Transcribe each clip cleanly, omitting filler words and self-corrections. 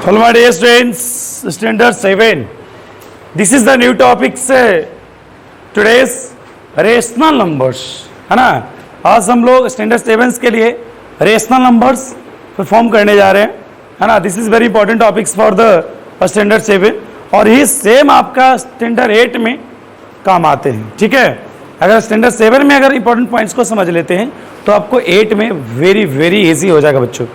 Hello my dear students, standard 7. This is the new topic से today's rational numbers, है ना। आज हम लोग स्टैंडर्ड 7 के लिए रेशनल नंबर्स परफॉर्म करने जा रहे हैं, है ना। This is very important topics for the standard 7 और ये सेम आपका स्टैंडर्ड 8 में काम आते हैं, ठीक है। अगर स्टैंडर्ड 7 में अगर इंपॉर्टेंट पॉइंट्स को समझ लेते हैं तो आपको 8 में वेरी वेरी इजी हो जाएगा बच्चों,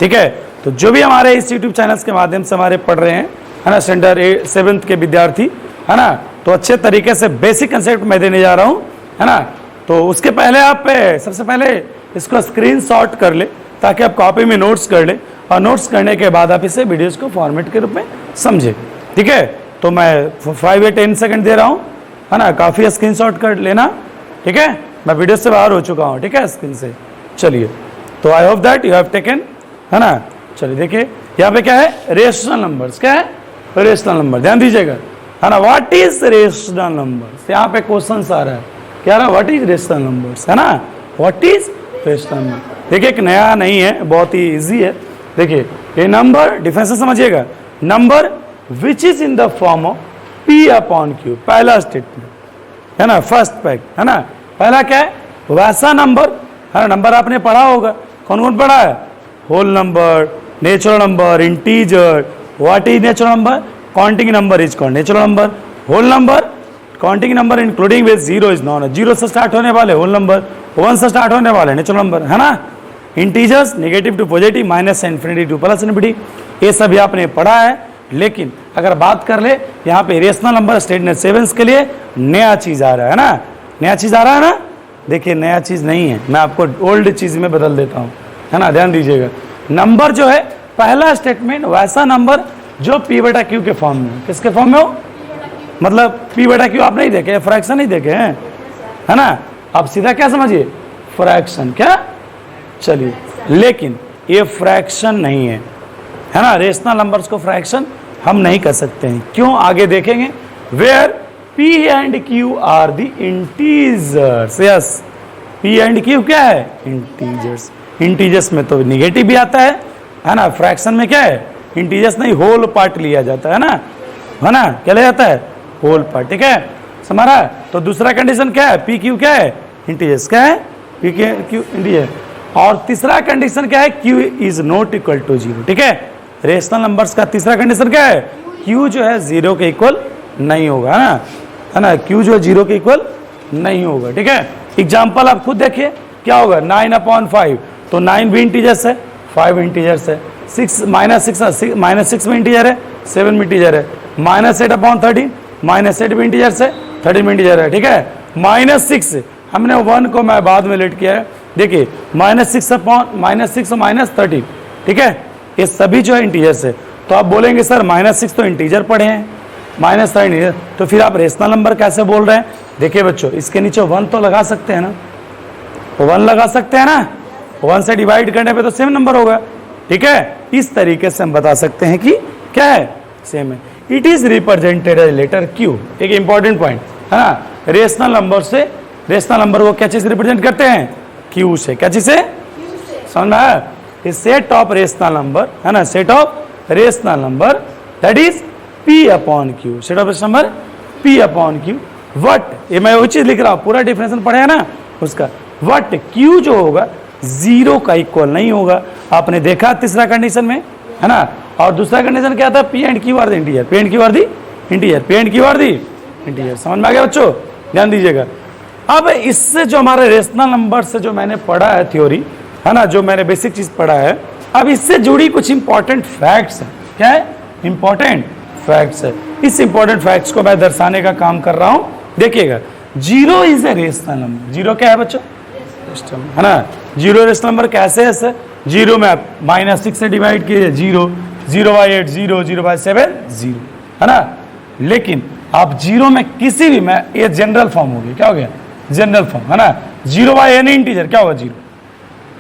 ठीक है। तो जो भी हमारे इस यूट्यूब चैनल्स के माध्यम से हमारे पढ़ रहे हैं, है ना, स्टैंडर्ड 7 के विद्यार्थी, है ना, तो अच्छे तरीके से बेसिक कंसेप्ट मैं देने जा रहा हूँ, है ना। तो उसके पहले आप सबसे पहले इसको स्क्रीनशॉट कर ले ताकि आप कॉपी में नोट्स कर ले और नोट्स करने के बाद आप इसे वीडियोज़ को फॉर्मेट के रूप में समझे, ठीक है। तो मैं 5 या 10 सेकंड दे रहा हूँ, है ना। काफ़ी स्क्रीनशॉट कर लेना, ठीक है। मैं वीडियो से बाहर हो चुका हूँ, ठीक है, स्क्रीन से। चलिए, तो I hope that you have taken, है ना। चलिए देखिए यहाँ पे क्या है, रेशनल नंबर्स। क्या है? Rational number. ध्यान दीजिएगा, है ना। What is rational numbers? यहाँ पे क्वेश्चन आ रहा है, क्या रहा, व्हाट इज रेशनल नंबर्स, है ना। What is rational number? देखिए एक नया नहीं है, बहुत ही इजी है। देखिए ये नंबर डिफरेंस समझिएगा, number which is in the form of P upon Q, पहला स्टेटमेंट, है ना, फर्स्ट फैक्ट, है ना। पहला क्या है, वैसा नंबर, है ना। नंबर आपने पढ़ा होगा, कौन कौन पढ़ा है? Whole number, natural number, integer. What is natural number? Counting number is called natural number. Whole number, counting number including with zero is known. Zero से स्टार्ट होने वाले होल नंबर, 1 से स्टार्ट होने वाले नेचुरल नंबर, है ना। Integers negative to positive, minus से infinity to plus infinity, ये सभी आपने पढ़ा है। लेकिन अगर बात कर ले यहाँ पे रेशनल नंबर स्टैंडर्ड 7 के लिए नया चीज आ रहा है ना, नया चीज आ रहा है ना। देखिए नया चीज नहीं है, मैं आपको ओल्ड चीज में बदल देता हूँ, है ना। ध्यान दीजिएगा, नंबर जो है पहला स्टेटमेंट वैसा नंबर जो P बटा Q के फॉर्म में, किसके फॉर्म में हो, मतलब P बटा Q आप नहीं देखे, फ्रैक्शन नहीं देखे हैं, है ना। आप सीधा क्या समझिए, फ्रैक्शन। क्या? चलिए, लेकिन ये फ्रैक्शन नहीं है ना। रेशनल नंबर्स को फ्रैक्शन हम नहीं कर सकते हैं, क्यों, आगे देखेंगे। Where P and Q are the integers. Yes, P and Q क्या है, इंटीजर्स। इंटीजर्स में तो निगेटिव भी आता है ना। फ्रैक्शन में क्या है, इंटीजर्स नहीं, होल पार्ट लिया जाता है ना, क्या लिया जाता है, होल पार्ट, ठीक है, समझा। तो दूसरा कंडीशन क्या है, P Q क्या है, इंटीजर्स। क्या है, P Q इंटीजर। और तीसरा कंडीशन क्या है, Q is not equal to 0, ठीक है। रेशनल नंबर्स का तीसरा कंडीशन क्या है, Q जो है 0 के इक्वल नहीं होगा, है ना। Q जो है 0 के इक्वल नहीं होगा, ठीक है। एग्जाम्पल आप खुद देखिए, क्या होगा, 9 अपॉन 5, तो 9 भी इंटीजर्स है, 5 इंटीजर्स है, 6 -6 में इंटीजर है, 7 में इंटीजर है। -8 अपॉन 13, -8 भी इंटीजर्स है, 13 में इंटीजर है, ठीक है। -6 हमने 1 को मैं बाद में लेट किया है, देखिए -6 अपॉन -6 और -13, ठीक है, ये सभी जो है इंटीजर्स है। तो आप बोलेंगे सर -6 तो इंटीजर पढ़े हैं, -13, तो फिर आप रेशनल नंबर कैसे बोल रहे हैं। देखिए बच्चों, इसके नीचे 1 तो लगा सकते हैं ना, 1 लगा सकते हैं ना, 1 से डिवाइड करने पे तो सेम नंबर होगा, ठीक है। इस तरीके से हम बता सकते हैं कि क्या है, सेम है। It is represented as letter Q, एक इंपॉर्टेंट पॉइंट, है ना। रेशनल नंबर से, रेशनल नंबर को क्या चीज रिप्रेजेंट करते हैं, Q से। क्या चीज से, समझ में आया। सेट ऑफ रेशनल नंबर, है ना, set of rational number that is P upon Q, set of rational number P upon Q। What, ये मैं वो चीज लिख रहा हूँ, पूरा डिफरेंशियल पढ़े है ना उसका। वट Q जो होगा 0 का इक्वल नहीं होगा, आपने देखा तीसरा कंडीशन में, है ना। और दूसरा कंडीशन क्या था, P and Q are the integer, P and Q are the integer, P and Q are the integer. समझ में आ गया बच्चों, ध्यान दीजिएगा। अब इससे जो हमारे रेशनल नंबर से जो मैंने पढ़ा है थ्योरी, है ना, जो मैंने बेसिक चीज पढ़ा है, अब इससे जुड़ी कुछ इंपॉर्टेंट फैक्ट्स है। क्या है, इंपॉर्टेंट फैक्ट्स है। इस इंपॉर्टेंट फैक्ट्स को मैं दर्शाने का काम कर रहा हूं। देखिएगा, 0 इज ए रेशनल नंबर। 0 क्या है बच्चों, है ना। 0 रेशनल नंबर कैसे है सर, 0 में आप -6 से डिवाइड कीजिए, 0, 0/8 0, 0/7 0, है ना। लेकिन आप 0 में किसी भी, मैं ये जनरल फॉर्म हो गया, क्या हो गया, जनरल फॉर्म, है ना। 0/n इंटीजर क्या होगा, 0,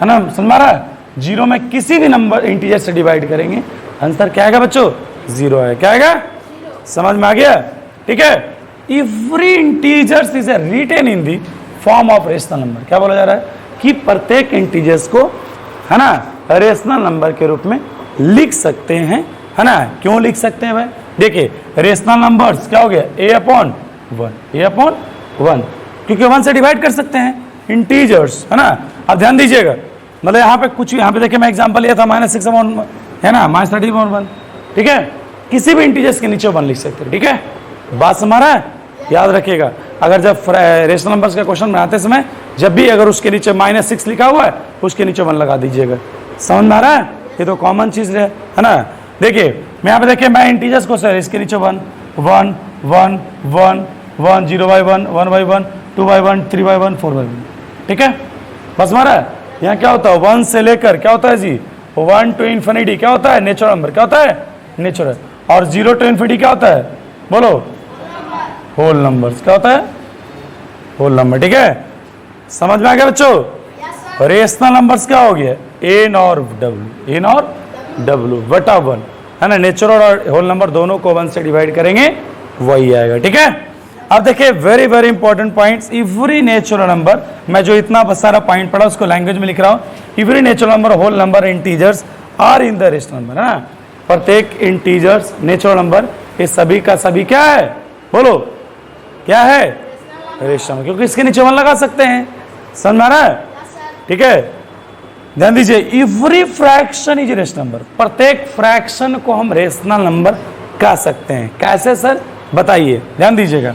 है ना, समझ में आ रहा है। 0 में किसी भी नंबर इंटीजर से डिवाइड करेंगे, आंसर क्या आएगा बच्चों, 0 है। क्या आएगा, समझ में आ गया, ठीक है। Every integers is written in the form of rational number. क्या बोला जा रहा है कि प्रत्येक इंटीजर्स को, है ना, रेशनल नंबर के रूप में लिख सकते हैं, है ना, क्यों लिख सकते हैं भाई? देखिए रेशनल नंबर्स क्या हो गया, a अपॉन वन, क्योंकि 1 से डिवाइड कर सकते हैं, इंटीजर्स, है ना। अब ध्यान दीजिएगा, मतलब यहाँ पे कुछ, यहाँ पे देखिए मैं एग्जांपल लिया था -6 अपॉन, है ना, -30 अपॉन 1, ठीक है। किसी भी इंटीजर्स के नीचे 1 लिख सकते हैं, ठीक है। बात समझ रहा है? याद रखिएगा, अगर जब रेशनल नंबर्स का क्वेश्चन बनाते समय जब भी अगर उसके नीचे -6 लिखा हुआ है उसके नीचे 1 लगा दीजिएगा। समझ में आ रहा है? ये तो कॉमन चीज है ना। देखिए मैं यहाँ पे देखिए, मैं इंटीजर्स को सर इसके नीचे 1 1 1 1 1 0/1 1/1 2/1 3/1 4/1, ठीक है। बस मारा है। यहाँ क्या होता है, 1 से लेकर क्या होता है जी, 1 to infinity क्या होता है, नेचुरल नंबर क्या होता है, नेचुरल। और 0 to infinity क्या होता है, बोलो, होल नंबर्स क्या होता है, होल नंबर, ठीक है। समझ में आ गया बच्चों? रेशनल नंबर्स क्या हो गया, एन और डब्ल्यू बटा 1, है ना। नेचुरल और होल नंबर दोनों को 1 से डिवाइड करेंगे वही आएगा, ठीक है। अब देखिए very very important points, every natural number, मैं जो इतना सारा पॉइंट पढ़ा उसको लैंग्वेज में लिख रहा हूँ। Every natural number, whole number, integers are in the rational number, है ना। प्रत्येक इंटीजर्स, नेचुरल नंबर, ये सभी का सभी क्या है, बोलो क्या है, रेशनल नंबर, क्योंकि इसके नीचे 1 लगा सकते हैं। समझ में आ रहा है? ठीक है, ध्यान दीजिए, every fraction is rational number, प्रत्येक फ्रैक्शन को हम रेशनल नंबर कह सकते हैं। कैसे सर, बताइए, ध्यान दीजिएगा।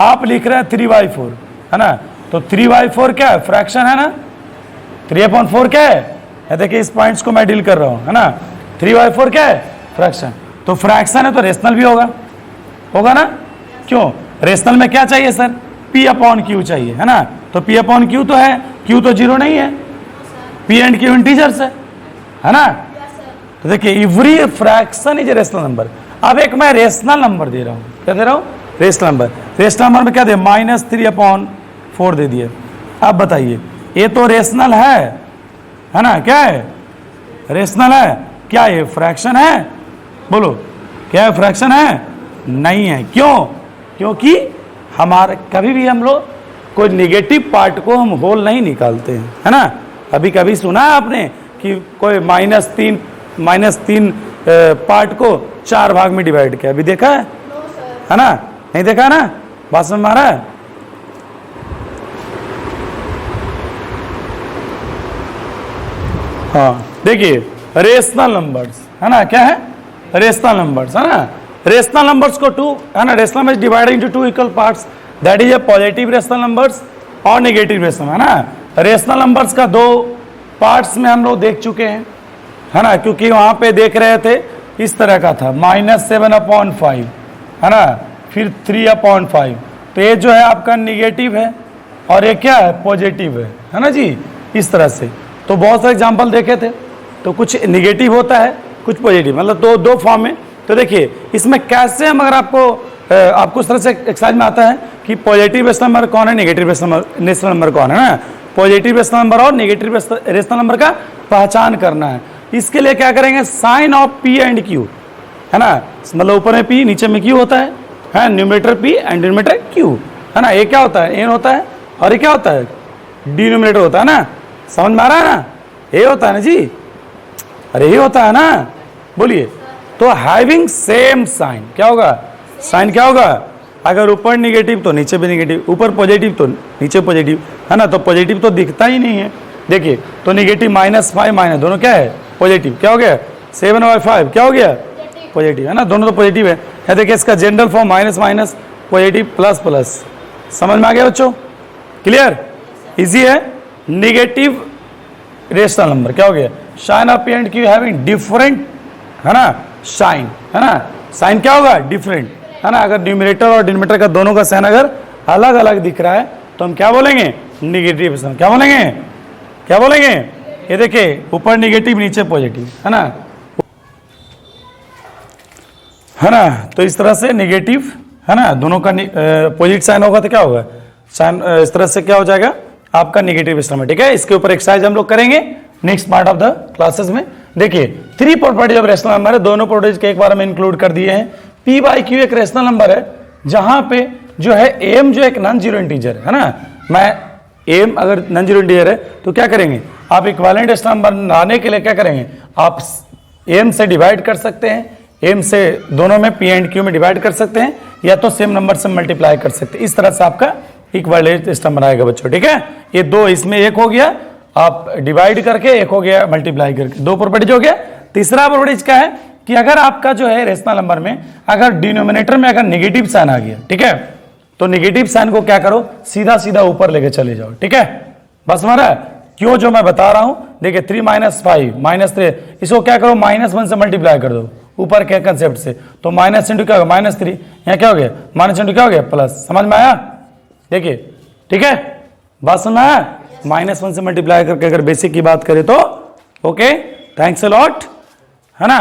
आप लिख रहे हैं 3/4, है ना, तो 3/4 क्या है, फ्रैक्शन है ना। 3/4 क्या है, देखिए इस पॉइंट्स को मैं डील कर रहा हूं, है ना। 3/4 क्या है, फ्रैक्शन, तो फ्रैक्शन है तो रेशनल भी होगा ना। क्यों, रेशनल में क्या चाहिए सर, P/Q चाहिए, है ना। तो P/Q तो है, Q तो 0 नहीं है, P एंड Q इंटीजर्स है ना। तो देखिए every fraction is rational number. अब एक मैं रेशनल नंबर दे रहा हूं, क्या दे रहा हूं, रेशनल नंबर। रेशनल नंबर में क्या दे, -3/4 दे दिए। अब बताइए, ये तो रेशनल है ना, क्या है, रेशनल है, क्या ये फ्रैक्शन है, बोलो क्या है, फ्रैक्शन है, नहीं है। क्यों, क्योंकि हमारे कभी भी हम लोग कोई नेगेटिव पार्ट को हम होल नहीं निकालते हैं, है ना। अभी कभी सुना है आपने कि कोई -3 पार्ट को 4 भाग में डिवाइड किया, अभी देखा है ना, नहीं देखा ना, बात समझ में आ रहा है। हाँ देखिए, रेशनल नंबर्स, है ना, क्या है, रेशनल नंबर्स, है ना। रेशनल नंबर्स को 2, है ना, rational number divided into 2 equal parts, that is a positive rational numbers और नेगेटिव रेशनल, है ना। रेशनल नंबर्स का 2 पार्ट्स में हम लोग देख चुके हैं, है ना, क्योंकि वहां पे देख रहे थे इस तरह का था, -7/5, है ना, फिर 3/5, तो ये जो है आपका निगेटिव है और ये क्या है, पॉजिटिव है ना जी, इस तरह से। तो बहुत सारे एग्जाम्पल देखे थे, तो कुछ निगेटिव होता है कुछ पॉजिटिव, मतलब दो फॉर्म में। तो देखिए इसमें कैसे हम, अगर आपको इस तरह से एक्सरसाइज में आता है कि पॉजिटिव रेशनल नंबर कौन है, नेगेटिव रेशनल नंबर कौन है ना, पॉजिटिव रेशनल नंबर और नेगेटिव रेशनल नंबर का पहचान करना है। इसके लिए क्या करेंगे, sign of P and Q, है ना, मतलब ऊपर में P नीचे में Q होता है, numerator P and denominator Q, है ना। ये क्या होता है, n होता है, और ये क्या होता है, डिनोमिनेटर होता है ना। समझ में आ रहा है ना, ये होता है ना जी, अरे ये होता है ना, बोलिए। तो हैविंग सेम साइन क्या होगा, साइन क्या होगा, अगर ऊपर निगेटिव तो नीचे भी निगेटिव, ऊपर पॉजिटिव तो नीचे पॉजिटिव, है ना। तो पॉजिटिव तो दिखता ही नहीं है, देखिए, तो निगेटिव -5 दोनों क्या है, पॉजिटिव, क्या हो गया, 7/5 क्या हो गया, पॉजिटिव, है ना, दोनों तो पॉजिटिव है। देखिए इसका general form minus positive plus. समझ में आ गया बच्चों, क्लियर, इजी है। निगेटिव रेशनल नंबर क्या हो गया, sign of P and Q having different, है ना, साइन, है ना, साइन क्या होगा, डिफरेंट, है ना। अगर न्यूमरेटर और डिनोमिनेटर का दोनों का साइन अगर अलग अलग दिख रहा है तो हम क्या बोलेंगे, निगेटिव रेशनल, क्या बोलेंगे, ये देखिए ऊपर निगेटिव नीचे पॉजिटिव, है ना। तो इस तरह से निगेटिव, है ना, दोनों का पॉजिटिव साइन होगा तो क्या होगा, साइन इस तरह से क्या हो जाएगा आपका निगेटिव रेशनल में, ठीक है। इसके ऊपर एक्सरसाइज हम लोग करेंगे next part of the classes में। देखिए 3 प्रॉपर्टीज ऑफ रेशनल नंबर है, दोनों प्रॉपर्टीज के एक बार हम इंक्लूड कर दिए हैं। P/Q एक रेशनल नंबर है जहां पे जो है m जो एक नॉन जीरो इंटीजर है ना, मैं m अगर नॉन जीरो इंटीजर है तो क्या करेंगे, आप इक्विवेलेंट रेशनल नंबर लाने के लिए क्या करेंगे, आप m से डिवाइड कर सकते हैं, एम से दोनों में पी एंड क्यू में डिवाइड कर सकते हैं या तो सेम नंबर से मल्टीप्लाई कर सकते हैं। इस तरह से आपका इक्विवेलेंट सिस्टम बनाएगा बच्चों, ठीक है। ये दो, इसमें एक हो गया आप डिवाइड करके, एक हो गया मल्टीप्लाई करके, दो प्रॉपर्टीज हो गया। तीसरा प्रॉपर्टीज क्या है कि अगर आपका जो है रेशनल नंबर में अगर डिनोमिनेटर में अगर नेगेटिव साइन आ गया, ठीक है, तो नेगेटिव साइन को क्या करो, सीधा सीधा ऊपर लेके चले जाओ, ठीक है। बस हमारा क्यों जो मैं बता रहा हूं, देखिए 3 - 5 -3, इसको क्या करो -1 से मल्टीप्लाई कर दो ऊपर के कंसेप्ट से, तो माइनस इंटू क्या होगा -3, यहाँ क्या हो गया माइनस इंटू क्या हो गया प्लस। समझ में आया? देखिए, ठीक है, बात समझ में आया? -1 से मल्टीप्लाई करके अगर बेसिक की बात करें तो ओके, थैंक्स अ लॉट, है ना।